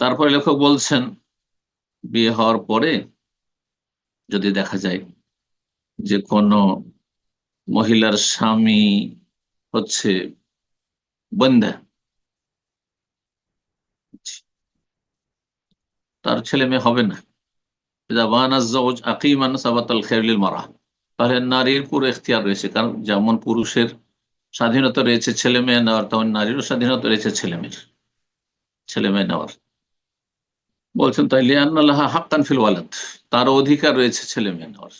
তারপরে লেখক বলছেন, বিয়ে হওয়ার পরে যদি দেখা যায় যে কোনো মহিলার স্বামী হচ্ছে বন্ধ্যা, তার ছেলে মেয়ে হবে না, তাহলে নারীর পুরো এখতিয়ার রয়েছে। কারণ যেমন পুরুষের স্বাধীনতা রয়েছে ছেলে মেয়ে নেওয়ার, তেমন নারীরও স্বাধীনতা রয়েছে ছেলে মেয়ে নেওয়ার। বলছেন তাইলে আন্নাল্লাহা হাক্কান ফিল ওয়ালাদ, তার অধিকার রয়েছে ছেলে মেয়ে নেওয়ার।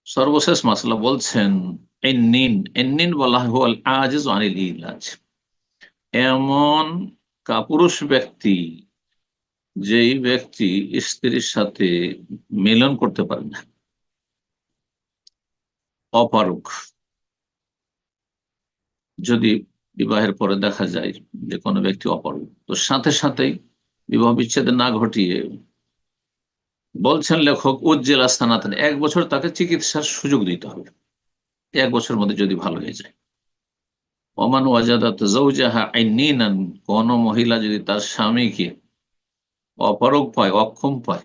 সর্বশেষ মাসলা বলছেন এন্নিন, এন্নিন বলা হয় আজিজ আনিল ইলাজ, এমন কাপুরুষ ব্যক্তি যেই ব্যক্তি স্ত্রীর সাথে মিলন করতে পারে না, অপারগ। যদি বিবাহের পরে দেখা যায় যে কোনো ব্যক্তি অপারগ, তো সাথে সাথেই বিবাহ বিচ্ছেদ না ঘটিয়ে বলছেন লেখক উজ্জেল আস্তানাতেন, 1 বছর তাকে চিকিৎসার সুযোগ দিতে হবে, 1 বছরের মধ্যে যদি ভালো হয়ে যায়। ওমান ওয়াজাদাত যাওজাহা আইনিনান, কোন মহিলা যদি তার স্বামীকে অপারগ পায়, অক্ষম পায়,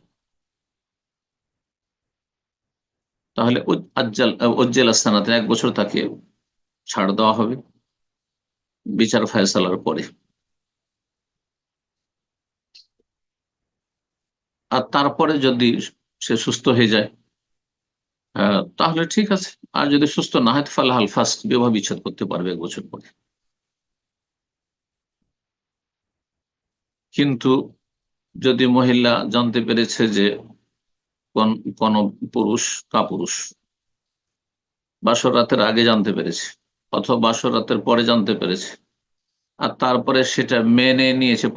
তাহলে উজ্জেল আস্তানাতেন, 1 বছর তাকে ছাড় দেওয়া হবে বিচার ফায়সালার পরে। আর তারপরে যদি সে সুস্থ হয়ে যায় তাহলে ঠিক আছে, আর যদি সুস্থ না হয় ফালাহাল ফাস্ক, বিবাহ বিচ্ছেদ করতে পারবে 1 বছর পরে। কিন্তু যদি মহিলা জানতে পেরেছে যে কোন কোন পুরুষ কাপুরুষ, বাসর রাতের আগে জানতে পেরেছে অথবা বাসর রাতের পরে জানতে পেরেছে, আর তারপরে সেটা মেনে নিয়েছে,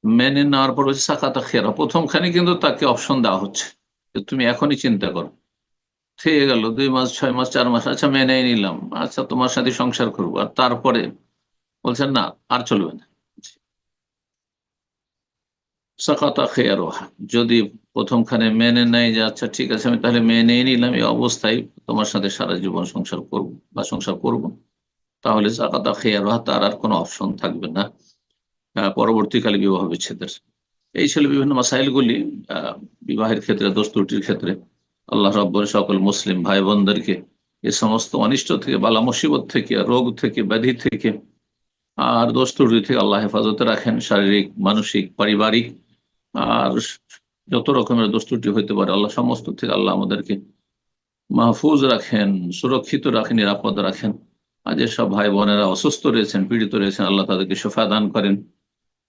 মেনে নেওয়ার পর হচ্ছে সাকাতা খেরা, প্রথমখানে কিন্তু তাকে অপশন দেওয়া হচ্ছে যে তুমি এখনই চিন্তা করো, থেকে গেল 2 মাস 6 মাস 4 মাস, আচ্ছা মেনে নিলাম, আচ্ছা তোমার সাথে সংসার করবো, আর তারপরে বলছেন না আর চলবে না, সাকাতা খেয়ারোহা, যদি প্রথমখানে মেনে নেয় যে আচ্ছা ঠিক আছে আমি তাহলে মেনে নিলাম, এই অবস্থায় তোমার সাথে সারা জীবন সংসার করব বা সংসার করব, তাহলে সাকাতা খেয়ারোহা, তার আর কোনো অপশন থাকবে না পরবর্তীকালে বিবাহ বিচ্ছেদের। এই ছিল বিভিন্ন মাসাইলগুলি বিবাহের ক্ষেত্রে, দোষ ত্রুটির ক্ষেত্রে। আল্লাহ রাব্বুল সকল মুসলিম ভাই বোনদেরকে এ সমস্ত অনিষ্ট থেকে, বালা মুসিবত থেকে, রোগ থেকে, ব্যাধি থেকে আর দোষ ত্রুটি থেকে আল্লাহ হেফাজতে রাখেন, শারীরিক, মানসিক, পারিবারিক আর যত রকমের দোষ ত্রুটি হইতে পারে আল্লাহ সমস্ত থেকে আল্লাহ আমাদেরকে মাহফুজ রাখেন, সুরক্ষিত রাখেন, নিরাপদ রাখেন। আর যেসব ভাই বোনেরা অসুস্থ রয়েছেন, পীড়িত রয়েছেন, আল্লাহ তাদেরকে শিফা দান করেন।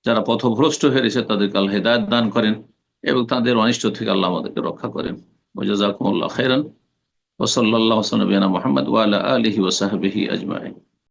যারা পথভ্রষ্ট হয়ে রয়েছে তাদেরকে আল্লাহ হিদায়াত দান করেন এবং তাদের অনিষ্ট থেকে আল্লাহ আমাদেরকে রক্ষা করেন। ওয়াজাযাকুমুল্লাহু খাইরান ওয়া সাল্লাল্লাহু আলা নবিয়িনা মুহাম্মদ ওয়া আলা আলিহি ওয়া সাহবিহি আজমাইন।